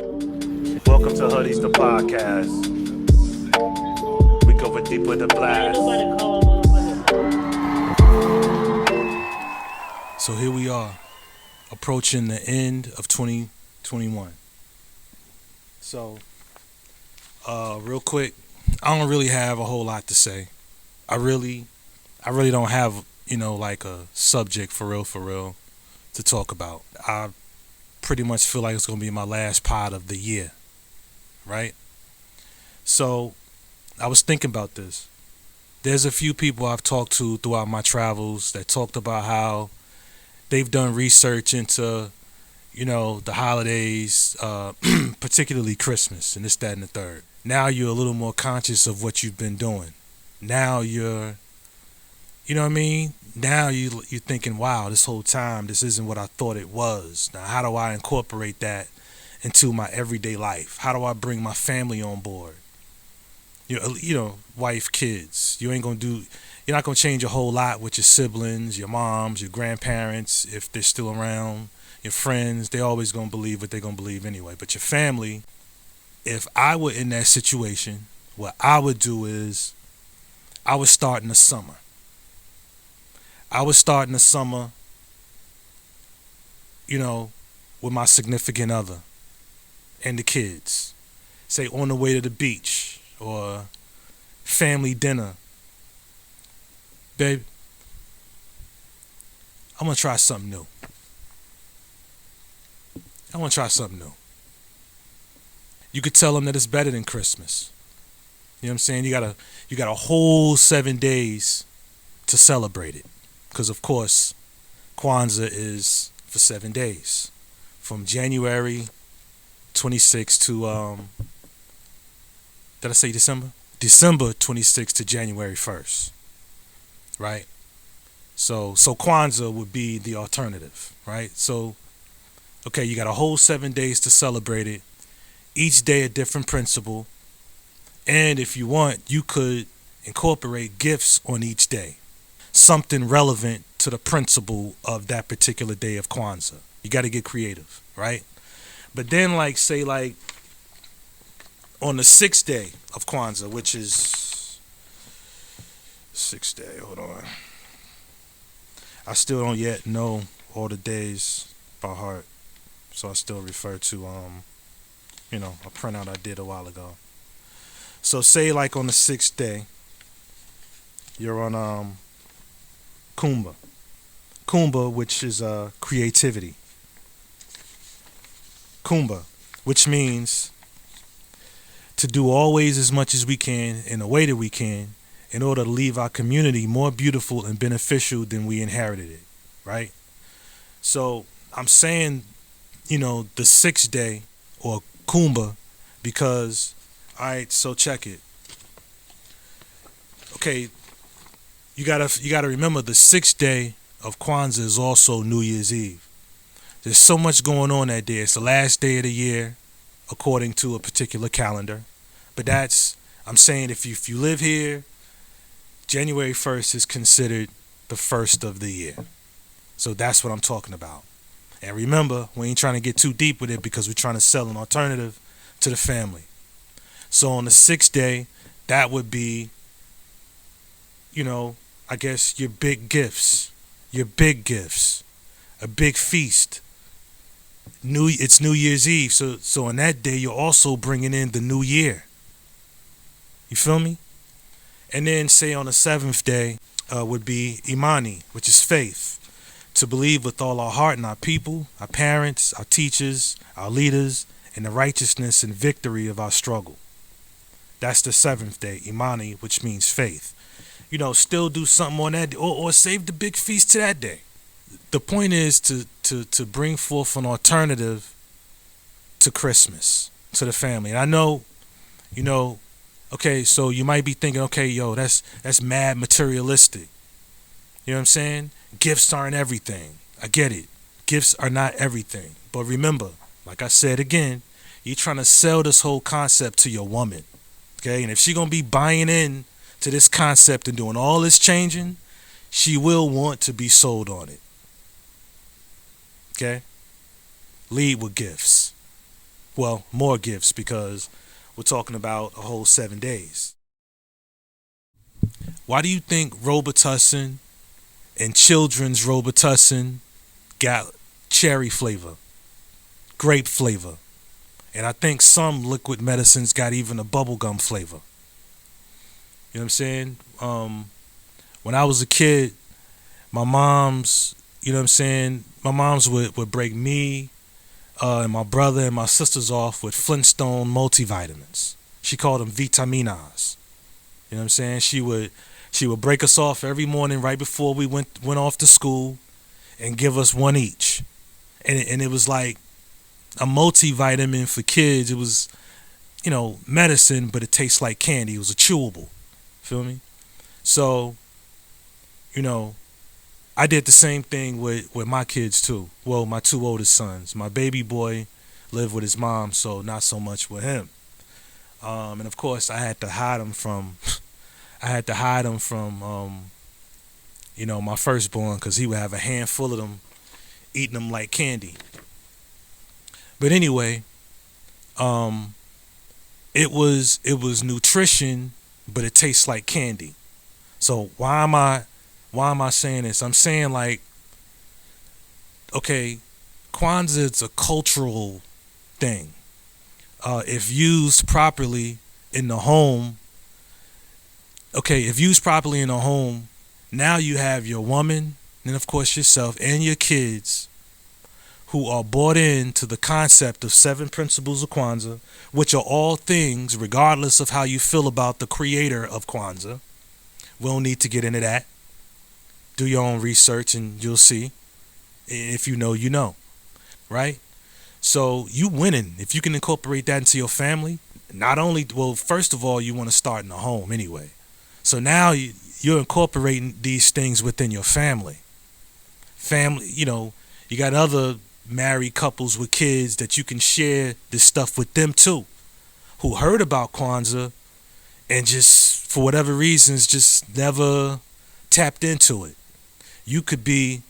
Welcome to Hoodies, the podcast. We go deep with the blast. So here we are, approaching the end of 2021. So, real quick, I don't really have a whole lot to say. I really don't have, like a subject for real to talk about. I pretty much feel like it's gonna be my last pod of the year, right? So, I was thinking about this. There's a few people I've talked to throughout my travels that talked about how they've done research into, the holidays, particularly Christmas and this, that, and the third. Now you're a little more conscious of what you've been doing. Now you're, you know what I mean? Now you're thinking, wow, this whole time, this isn't what I thought it was. Now, how do I incorporate that into my everyday life? How do I bring my family on board? Wife, kids. You're not gonna change a whole lot with your siblings, your moms, your grandparents, if they're still around, your friends. They always gonna believe what they're gonna believe anyway. But your family, if I were in that situation, what I would do is I would start in the summer. With my significant other and the kids. Say on the way to the beach or family dinner. Babe, I'm gonna try something new. You could tell them that it's better than Christmas. You know what I'm saying? You got a whole 7 days to celebrate it. Because of course, Kwanzaa is for 7 days. From January 26th to did I say December? December 26th to January 1st. Right? So Kwanzaa would be the alternative, right? So, okay, you got a whole 7 days to celebrate it. Each day a different principle. And if you want, you could incorporate gifts on each day. Something relevant to the principle of that particular day of Kwanzaa. You got to get creative, right? But then, say on the 6th day of Kwanzaa, which is 6th day, hold on. I still don't yet know all the days by heart, so I still refer to a printout I did a while ago. So say on the 6th day, you're on Kumbh, which is creativity. Kumbh, which means to do always as much as we can in the way that we can in order to leave our community more beautiful and beneficial than we inherited it, right? So I'm saying, the 6th day or Kumbh because, all right, so check it. Okay, you gotta remember the 6th day of Kwanzaa is also New Year's Eve. There's so much going on that day. It's the last day of the year, according to a particular calendar. But I'm saying if you live here, January 1st is considered the first of the year. So that's what I'm talking about. And remember, we ain't trying to get too deep with it because we're trying to sell an alternative to the family. So on the 6th day, that would be, I guess your big gifts, a big feast. It's New Year's Eve, so on that day you're also bringing in the new year. You feel me? And then say on the 7th day would be Imani, which is faith. To believe with all our heart in our people, our parents, our teachers, our leaders, and the righteousness and victory of our struggle. That's the 7th day, Imani, which means faith. Still do something on that day, or save the big feast to that day. The point is to bring forth an alternative to Christmas, to the family. And I know, okay, so you might be thinking, okay, that's mad materialistic. You know what I'm saying? Gifts aren't everything. I get it. Gifts are not everything. But remember, like I said again, you're trying to sell this whole concept to your woman. Okay? And if she's going to be buying in to this concept and doing all this changing, she will want to be sold on it. Okay? Lead with gifts. Well, more gifts because we're talking about a whole 7 days. Why do you think Robitussin and children's Robitussin got cherry flavor, grape flavor, and I think some liquid medicines got even a bubblegum flavor? You know what I'm saying? When I was a kid, my mom's, you know what I'm saying, my mom's would break me and my brother and my sisters off with Flintstone multivitamins. She called them vitaminas. You know what I'm saying? She would break us off every morning right before we went off to school and give us one each. And it was like a multivitamin for kids. It was, medicine, but it tastes like candy. It was a chewable. Feel me? So, you know, I did the same thing with my kids too. Well, my two oldest sons. My baby boy lived with his mom, so not so much with him. And of course, I had to hide him from. I had to hide him from, my firstborn, because he would have a handful of them, eating them like candy. But anyway, it was nutrition, but it tastes like candy. So why am I saying this? I'm saying, like, okay, Kwanzaa is a cultural thing. If used properly in the home, now you have your woman, and of course yourself and your kids who are bought into the concept of 7 principles of Kwanzaa, which are all things, regardless of how you feel about the creator of Kwanzaa. We don't need to get into that. Do your own research and you'll see. If you know, you know. Right? So you winning. If you can incorporate that into your family, not only, well, first of all, you want to start in the home anyway. So now you're incorporating these things within your family. Family, you got other married couples with kids that you can share this stuff with them too, who heard about Kwanzaa and just, for whatever reasons, just never tapped into it. You could be,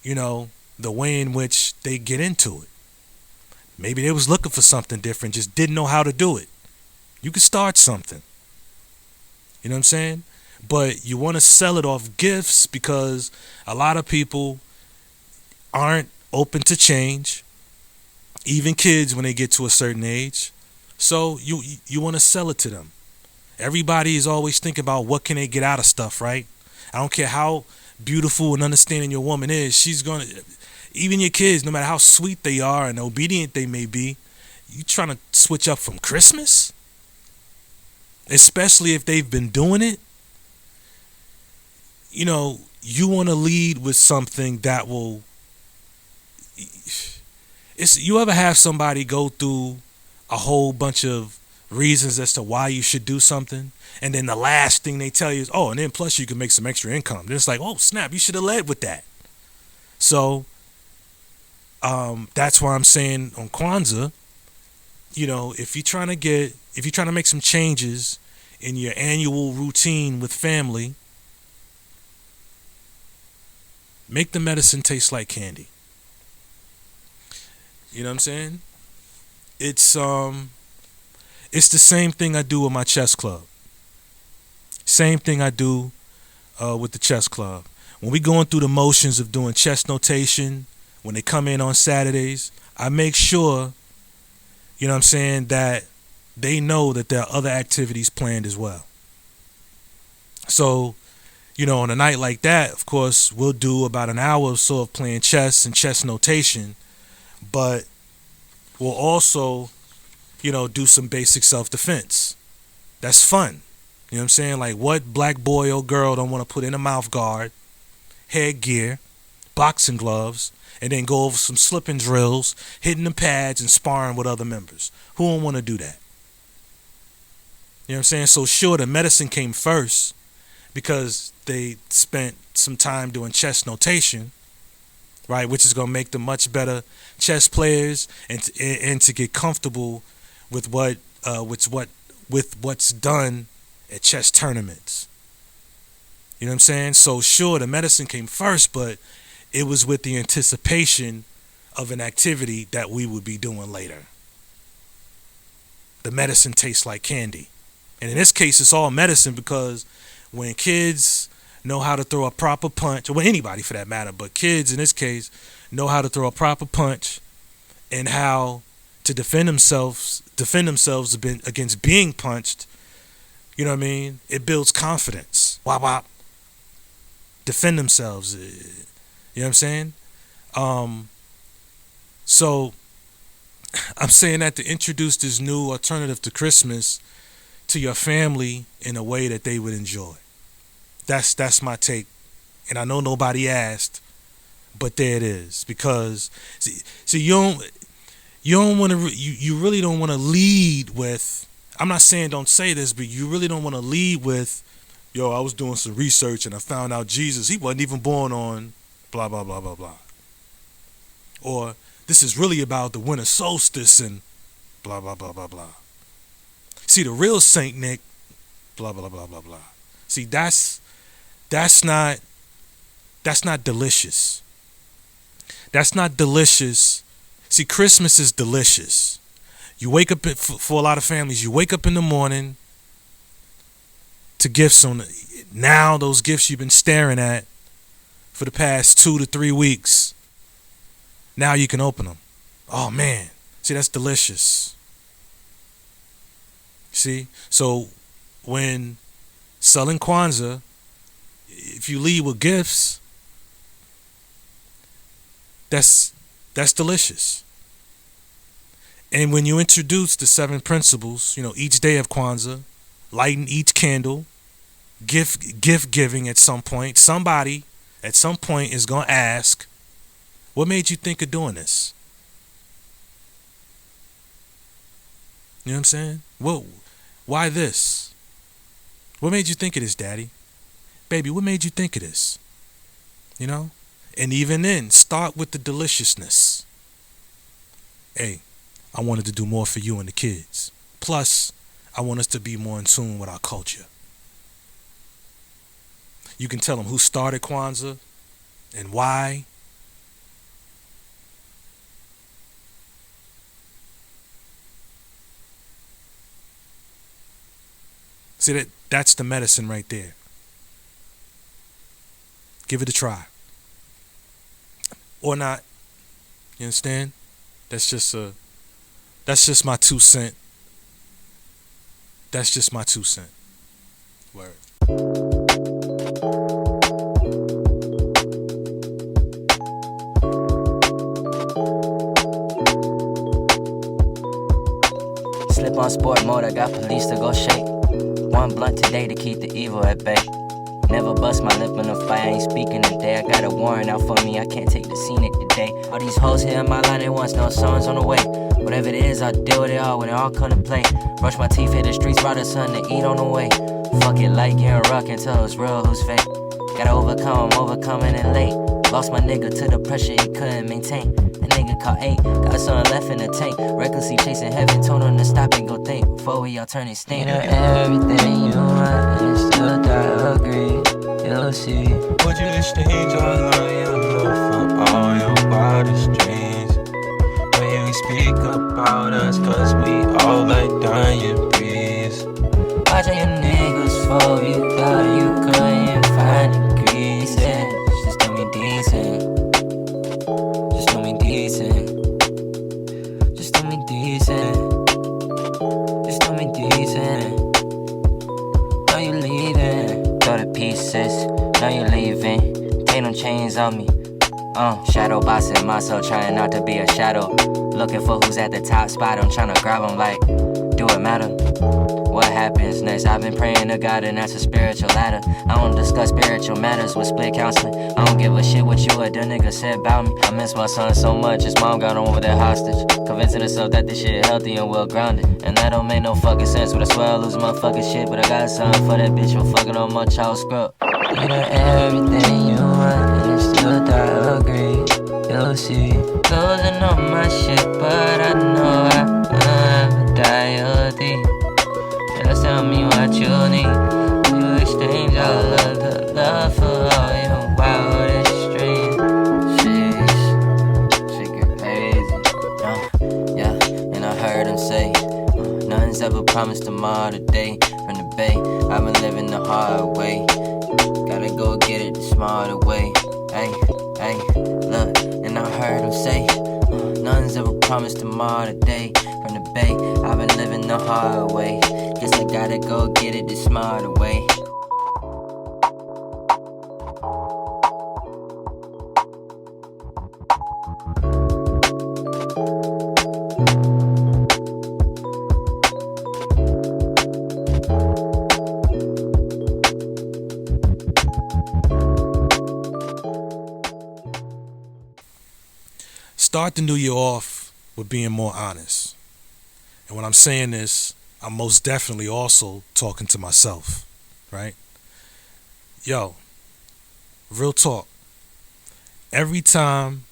the way in which they get into it. Maybe they was looking for something different, just didn't know how to do it. You could start something. You know what I'm saying? But you want to sell it off gifts because a lot of people aren't open to change, even kids when they get to a certain age. So you want to sell it to them. Everybody is always thinking about what can they get out of stuff, right? I don't care how beautiful and understanding your woman is, she's gonna, even your kids, no matter how sweet they are and obedient they may be, you trying to switch up from Christmas? Especially if they've been doing it. You want to lead with something that will, you ever have somebody go through a whole bunch of reasons as to why you should do something, and then the last thing they tell you is, oh, and then plus you can make some extra income. Then it's like, oh snap, you should have led with that. So that's why I'm saying on Kwanzaa, if you're trying to make some changes in your annual routine with family, make the medicine taste like candy. You know what I'm saying? It's the same thing I do with my chess club. Same thing I do with the chess club. When we going through the motions of doing chess notation, when they come in on Saturdays, I make sure, that they know that there are other activities planned as well. So, on a night like that, of course, we'll do about an hour or so of playing chess and chess notation, but we'll also, do some basic self-defense. That's fun. You know what I'm saying? Like, what black boy or girl don't want to put in a mouth guard, headgear, boxing gloves, and then go over some slipping drills, hitting the pads and sparring with other members? Who don't want to do that? You know what I'm saying? So sure, the medicine came first because they spent some time doing chess notation, right? Which is going to make them much better chess players and to get comfortable with what's done at chess tournaments. You know what I'm saying? So sure, the medicine came first, but it was with the anticipation of an activity that we would be doing later. the medicine tastes like candy. And in this case, it's all medicine because when kids know how to throw a proper punch, or anybody for that matter, but kids in this case know how to throw a proper punch and how to defend themselves against being punched, you know what I mean? It builds confidence. Wop wop. Defend themselves. You know what I'm saying? So I'm saying that to introduce this new alternative to Christmas to your family in a way that they would enjoy. That's my take. And I know nobody asked, but there it is. Because see you don't want to you really don't want to lead with, I'm not saying don't say this, but you really don't want to lead with, yo, I was doing some research and I found out Jesus, he wasn't even born on blah blah blah blah blah. Or this is really about the winter solstice and blah blah blah blah blah. See, the real Saint Nick, blah blah blah blah blah. See, that's not delicious. That's not delicious. See, Christmas is delicious. You wake up for a lot of families. You wake up in the morning to gifts on now. Those gifts you've been staring at for the past 2 to 3 weeks. Now you can open them. Oh man, see, that's delicious. See, so when selling Kwanzaa, if you lead with gifts, that's delicious. And when you introduce the 7 principles, each day of Kwanzaa, lighting each candle, gift giving at some point, somebody at some point is going to ask, what made you think of doing this? You know what I'm saying? Well, why this? What made you think of this, Daddy? Baby, what made you think of this? And even then, start with the deliciousness. Hey, I wanted to do more for you and the kids. Plus, I want us to be more in tune with our culture. You can tell them who started Kwanzaa and why. See, that's the medicine right there. Give it a try. Or not. You understand? That's just my 2 cents. That's just my 2 cents. Word. Slip on sport mode, I got police to go shake. One blunt today to keep the evil at bay. Never bust my lip in a fight, I ain't speaking today. I got a warrant out for me, I can't take the scenic today. All these hoes here in my line, they want no songs on the way. Whatever it is, I'll deal with it all when it all come to play. Brush my teeth, hit the streets, brought us something to eat on the way. Fuck it, like getting rock until it's real, who's fake? Gotta overcome, I'm overcoming it late. Lost my nigga to the pressure he couldn't maintain. That nigga caught 8, got something left in the tank. Recklessly chasing heaven, told him to stop and go think. Before we all turn and stink. Everything you want, and still die, agree. You'll see. Would you exchange all of your love for all your wildest dreams? When you speak about us, cause we all like dying breeze. Watching your niggas fall, you thought you couldn't find degrees. Yeah, just do me decent. Just do me decent. Just do me decent. Just do me decent. Know you leaving. Throw the pieces. Know you leaving. Take them chains on me. Shadow boxing myself, trying not to be a shadow. Looking for who's at the top spot, I'm trying to grab them like, do it matter? What happens next? I've been praying to God and that's a spiritual ladder. I don't discuss spiritual matters with split counseling. I don't give a shit what you or the nigga said about me. I miss my son so much, his mom got on with that hostage. Convincing herself that this shit healthy and well grounded. And that don't make no fucking sense, but I swear I lose my fucking shit. But I got something for that bitch for fucking on my child scrub. You know everything you want and still die, agree. You'll see. Losing on my shit, but I know I never die, you'll think. Just tell me what you need. You exchange all of the love for all your wildest dreams. Shit get crazy. Yeah, and I heard him say, Nothing's ever promised tomorrow today. From the bay, I've been living the hard way. Gotta go get it the smarter way. Ay, ay, look, and I heard him say, nothing's ever promised tomorrow today. From the bay, I've been living the hard way. Guess I gotta go get it the smarter way. Start the new year off with being more honest. And when I'm saying this, I'm most definitely also talking to myself, right? Yo, real talk. Every time,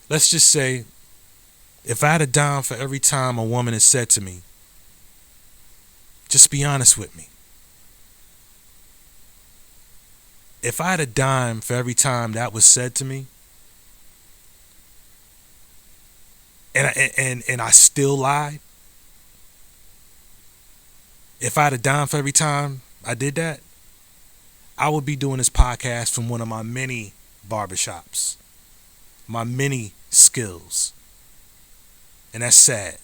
let's just say, if I had a dime for every time a woman has said to me, just be honest with me. If I had a dime for every time that was said to me, and I still lied, if I had a dime for every time I did that, I would be doing this podcast from one of my many barbershops, my many skills. And that's sad.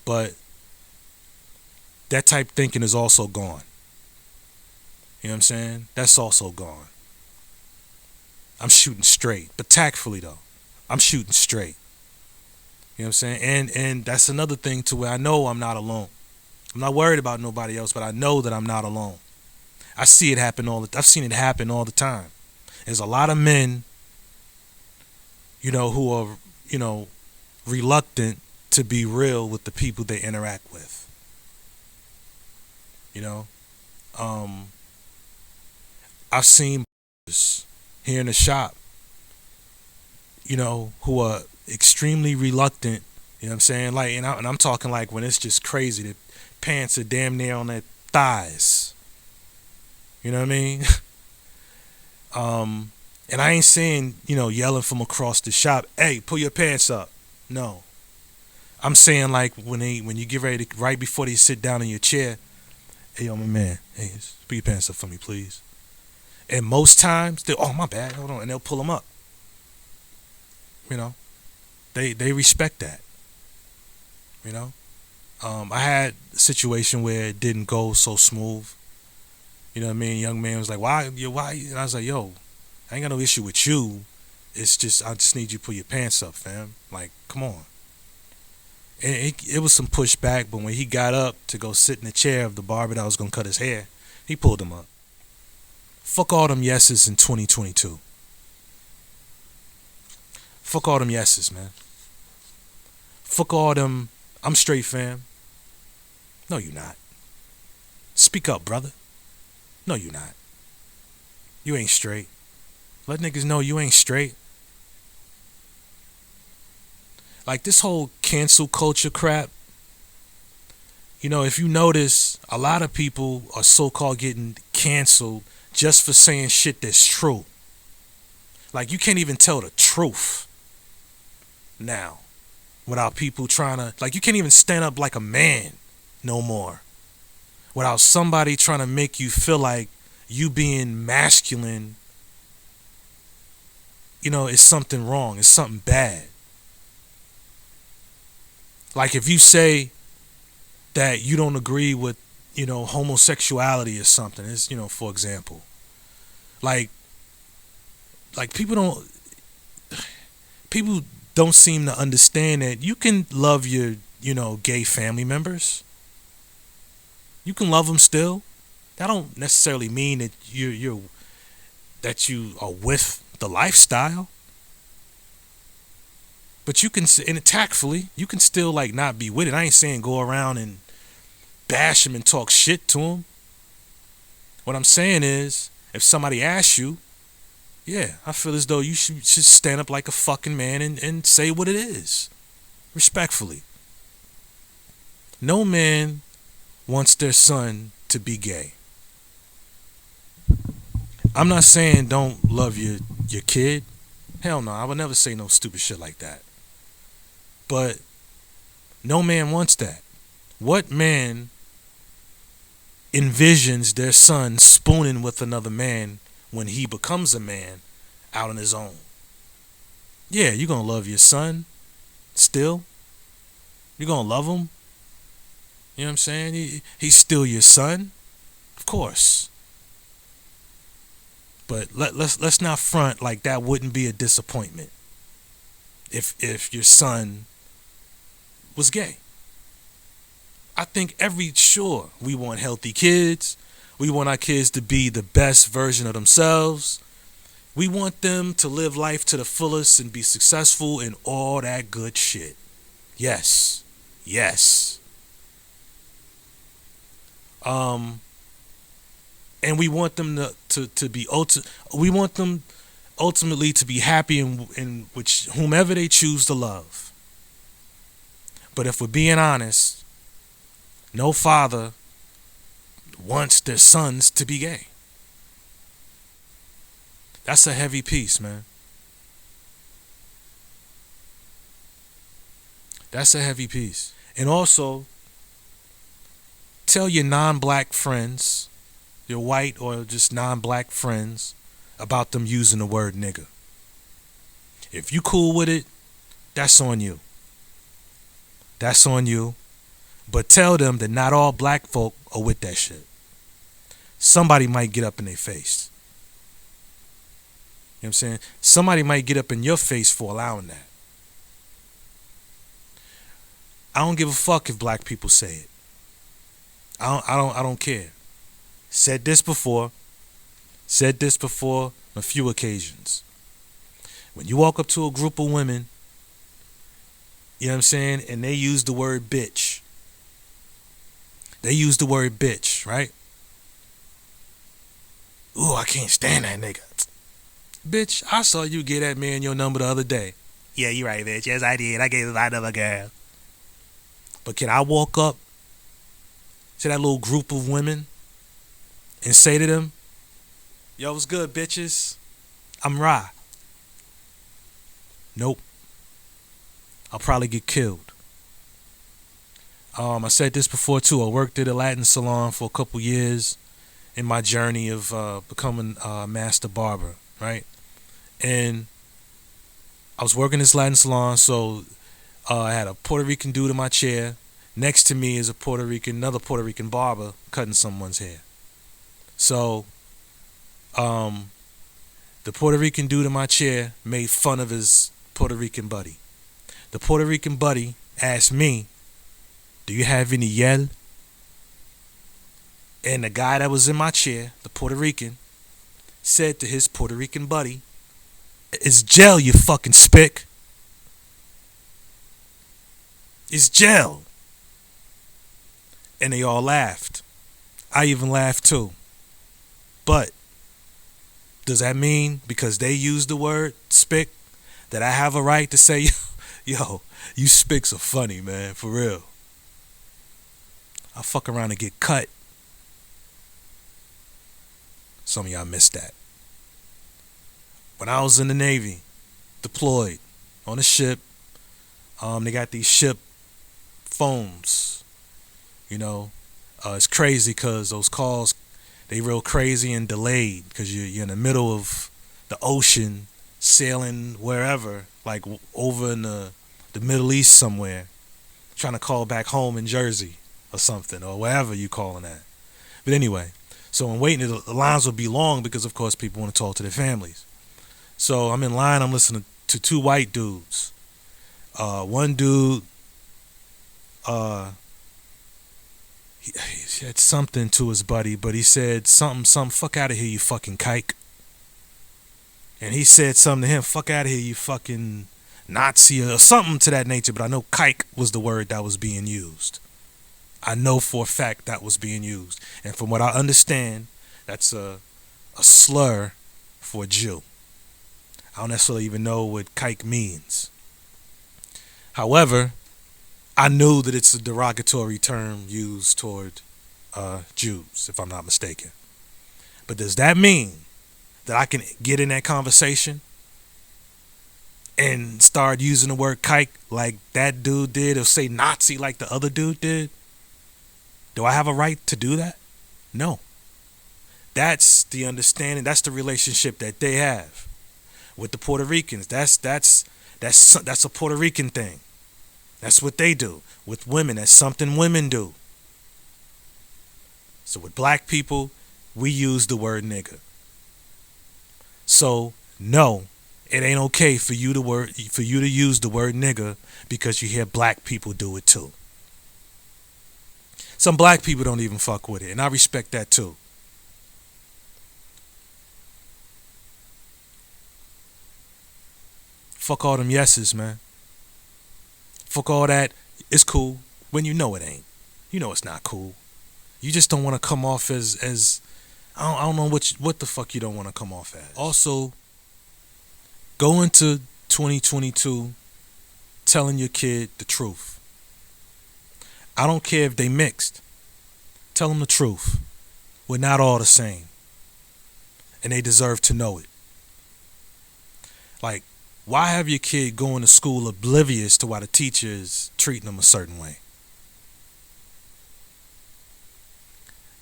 But that type thinking is also gone. You know what I'm saying? That's also gone. I'm shooting straight, but tactfully though. I'm shooting straight. You know what I'm saying? And that's another thing to where I know I'm not alone. I'm not worried about nobody else, but I know that I'm not alone. I've seen it happen all the time. There's a lot of men, who are, reluctant to be real with the people they interact with. I've seen here in the shop, who are extremely reluctant, you know what I'm saying? Like, and I'm talking like when it's just crazy, the pants are damn near on their thighs. You know what I mean? And I ain't saying, yelling from across the shop, hey, pull your pants up. No. I'm saying like when you get ready to, right before they sit down in your chair, hey, yo, my man, hey, pull your pants up for me, please. And most times, oh, my bad, hold on, and they'll pull them up. They respect that. I had a situation where it didn't go so smooth. You know what I mean? Young man was like, why? And I was like, yo, I ain't got no issue with you. It's just, I just need you to pull your pants up, fam. Like, come on. And it was some pushback, but when he got up to go sit in the chair of the barber that was going to cut his hair, he pulled him up. Fuck all them yeses in 2022. Fuck all them yeses, man. Fuck all them, I'm straight, fam. No, you not. Speak up, brother. No, you not. You ain't straight. Let niggas know you ain't straight. Like this whole cancel culture crap. If you notice, a lot of people are so-called getting canceled just for saying shit that's true. Like you can't even tell the truth now without people trying to, like you can't even stand up like a man no more without somebody trying to make you feel like you being masculine, is something wrong, it's something bad. Like if you say that you don't agree with, homosexuality or something, it's, for example, like people don't seem to understand that you can love your, gay family members. You can love them still. That don't necessarily mean that you are with the lifestyle. But you can, and tactfully, you can still like not be with it. I ain't saying go around and bash him and talk shit to him. What I'm saying is, if somebody asks you, yeah, I feel as though you should stand up like a fucking man and say what it is. Respectfully. No man wants their son to be gay. I'm not saying don't love your kid. Hell no, I would never say no stupid shit like that. But no man wants that. What man envisions their son spooning with another man when he becomes a man out on his own? Yeah, you're going to love your son still. You're going to love him. You know what I'm saying? He's still your son. Of course. But let's not front like that wouldn't be a disappointment if your son was gay. I think sure, we want healthy kids. We want our kids to be the best version of themselves. We want them to live life to the fullest and be successful and all that good shit. Yes. Yes. And we want them to be we want them ultimately to be happy in which whomever they choose to love. But if we're being honest, no father wants their sons to be gay. That's a heavy piece, man. That's a heavy piece. And also, tell your non-black friends, your white or just non-black friends, about them using the word nigga. If you cool with it, that's on you. That's on you. But tell them that not all black folk are with that shit. Somebody might get up in their face. You know what I'm saying? Somebody might get up in your face for allowing that. I don't give a fuck if black people say it. I don't care. Said this before on a few occasions. When you walk up to a group of women, you know what I'm saying, and they use the word bitch. They use the word bitch, right? Ooh, I can't stand that nigga. Bitch, I saw you get that man your number the other day. Yeah, you right, bitch. Yes, I did. I gave it to another girl. But can I walk up to that little group of women and say to them, yo, what's good, bitches? I'm Ra. Nope. I'll probably get killed. I said this before too. I worked at a Latin salon for a couple years in my journey of becoming a master barber, right? And I was working this Latin salon, so I had a Puerto Rican dude in my chair. Next to me is another Puerto Rican barber cutting someone's hair. So, the Puerto Rican dude in my chair made fun of his Puerto Rican buddy. The Puerto Rican buddy asked me, do you have any yell? And the guy that was in my chair, the Puerto Rican, said to his Puerto Rican buddy, it's gel, you fucking spick. It's gel. And they all laughed. I even laughed too. But does that mean because they used the word spick that I have a right to say, yo, you spicks are funny, man, for real. I'll fuck around and get cut. Some of y'all missed that. When I was in the Navy, deployed on a ship, they got these ship phones. You know, it's crazy because those calls, they real crazy and delayed because you're in the middle of the ocean, sailing wherever, like over in the Middle East somewhere, trying to call back home in Jersey or something, or wherever you calling that. But anyway, so I'm waiting, the lines will be long because, of course, people want to talk to their families. So I'm in line, I'm listening to two white dudes. One dude, he said something to his buddy, but he said something, fuck out of here, you fucking kike. And he said something to him, fuck out of here, you fucking Nazi, or something to that nature, but I know kike was the word that was being used. I know for a fact that was being used. And from what I understand, that's a slur for a Jew. I don't necessarily even know what kike means. However, I knew that it's a derogatory term used toward Jews, if I'm not mistaken. But does that mean that I can get in that conversation and start using the word kike like that dude did, or say Nazi like the other dude did, do I have a right to do that? No. That's the understanding. That's the relationship that they have with the Puerto Ricans. That's a Puerto Rican thing. That's what they do with women. That's something women do. So with black people, we use the word nigga. So no, it ain't okay for you to use the word nigga because you hear black people do it too. Some black people don't even fuck with it, and I respect that too. Fuck all them yeses, man. Fuck all that. It's cool when you know it ain't. You know it's not cool. You just don't want to come off as I don't know what the fuck you don't want to come off as. Also, go into 2022 telling your kid the truth. I don't care if they mixed. Tell them the truth. We're not all the same. And they deserve to know it. Like, why have your kid going to school oblivious to why the teacher is treating them a certain way?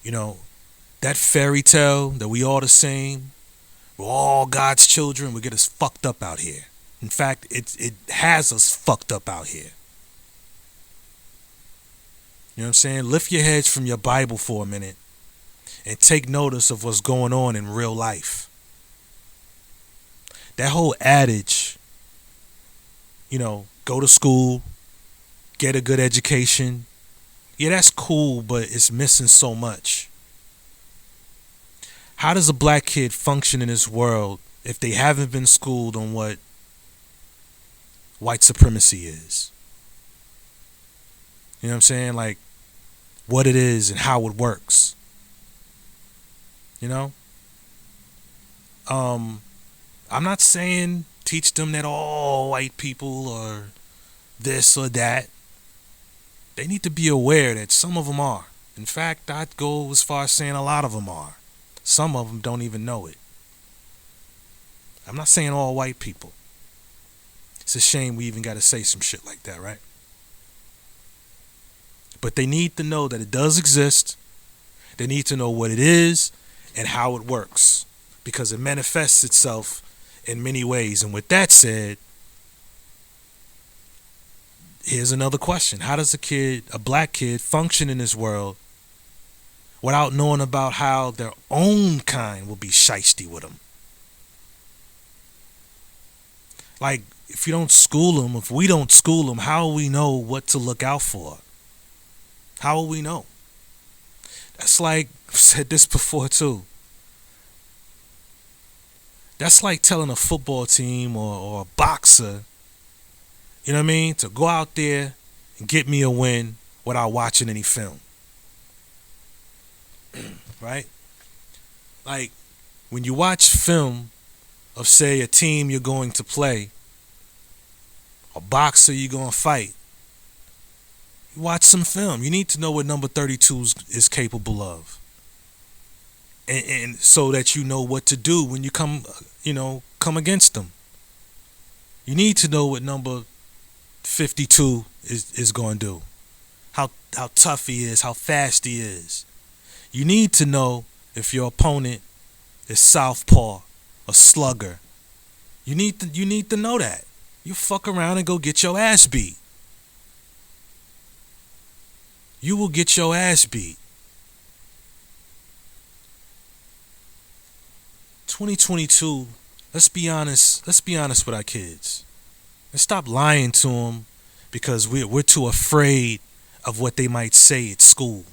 You know, that fairy tale that we all the same, we're all God's children, we get us fucked up out here. In fact, it has us fucked up out here. You know what I'm saying? Lift your heads from your Bible for a minute and take notice of what's going on in real life. That whole adage, you know, go to school, get a good education. Yeah, that's cool, but it's missing so much. How does a black kid function in this world if they haven't been schooled on what white supremacy is? You know what I'm saying? Like, what it is and how it works. You know? I'm not saying teach them that all white people are this or that. They need to be aware that some of them are. In fact, I'd go as far as saying a lot of them are. Some of them don't even know it. I'm not saying all white people. It's a shame we even got to say some shit like that, right? But they need to know that it does exist. They need to know what it is and how it works, because it manifests itself in many ways. And with that said, here's another question. How does a black kid, function in this world without knowing about how their own kind will be shiesty with them? Like, if you don't school them, if we don't school them, how will we know what to look out for? How will we know? That's like, I've said this before too. That's like telling a football team or a boxer, you know what I mean, to go out there and get me a win without watching any film. Right? Like, when you watch film of, say, a team you're going to play, a boxer you're going to fight, you watch some film. You need to know what number 32 is capable of. And so that you know what to do when you come against them. You need to know what number 52 is going to do. How tough he is, how fast he is. You need to know if your opponent is southpaw, a slugger. You need to know that. You fuck around and go get your ass beat. You will get your ass beat. 2022, let's be honest with our kids. Let's stop lying to them because we're too afraid of what they might say at school.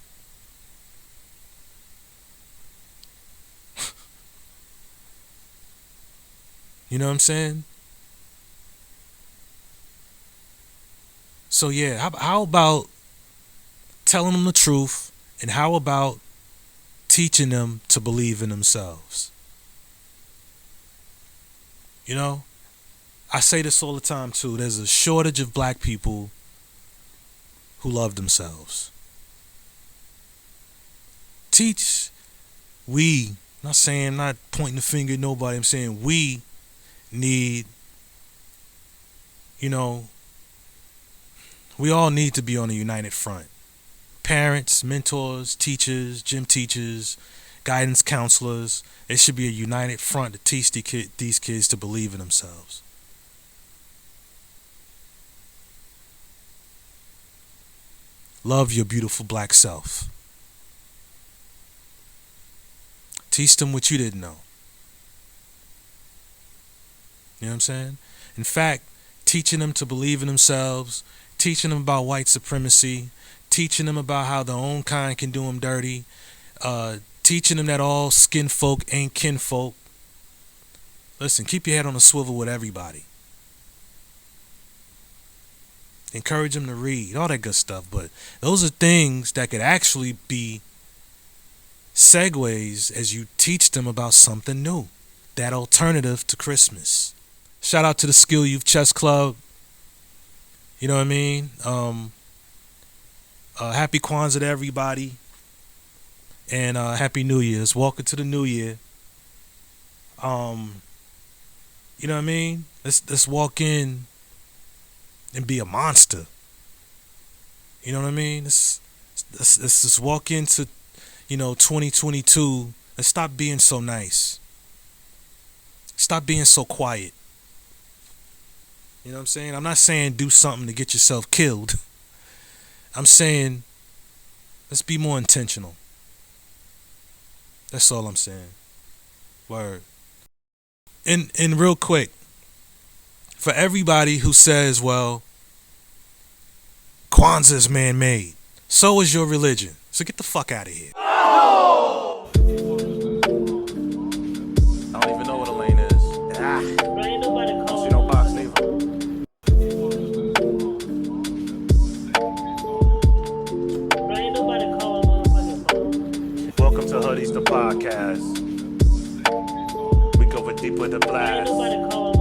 You know what I'm saying? So yeah, how about telling them the truth, and how about teaching them to believe in themselves? You know, I say this all the time too. There's a shortage of black people who love themselves. Not pointing the finger at nobody, I'm saying we need you know, we all need to be on a united front. Parents, mentors, teachers, gym teachers, guidance counselors. It should be a united front to teach these kids to believe in themselves. Love your beautiful black self. Teach them what you didn't know. You know what I'm saying? In fact, teaching them to believe in themselves, teaching them about white supremacy, teaching them about how their own kind can do them dirty, teaching them that all skin folk ain't kinfolk. Listen, keep your head on a swivel with everybody. Encourage them to read, all that good stuff. But those are things that could actually be segues as you teach them about something new. That alternative to Christmas. Shout out to the Skill Youth Chess Club. You know what I mean? Happy Kwanzaa to everybody. And Happy New Year's. Welcome to the new year. You know what I mean? Let's walk in and be a monster. You know what I mean? Let's just walk into, 2022 and stop being so nice. Stop being so quiet. You know what I'm saying? I'm not saying do something to get yourself killed. I'm saying let's be more intentional. That's all I'm saying. Word. And real quick, for everybody who says, well, Kwanzaa is man-made, so is your religion. So get the fuck out of here. I don't even know what a lane is. You know box neither. Welcome to Hoodies, the podcast. We go deep with the blast.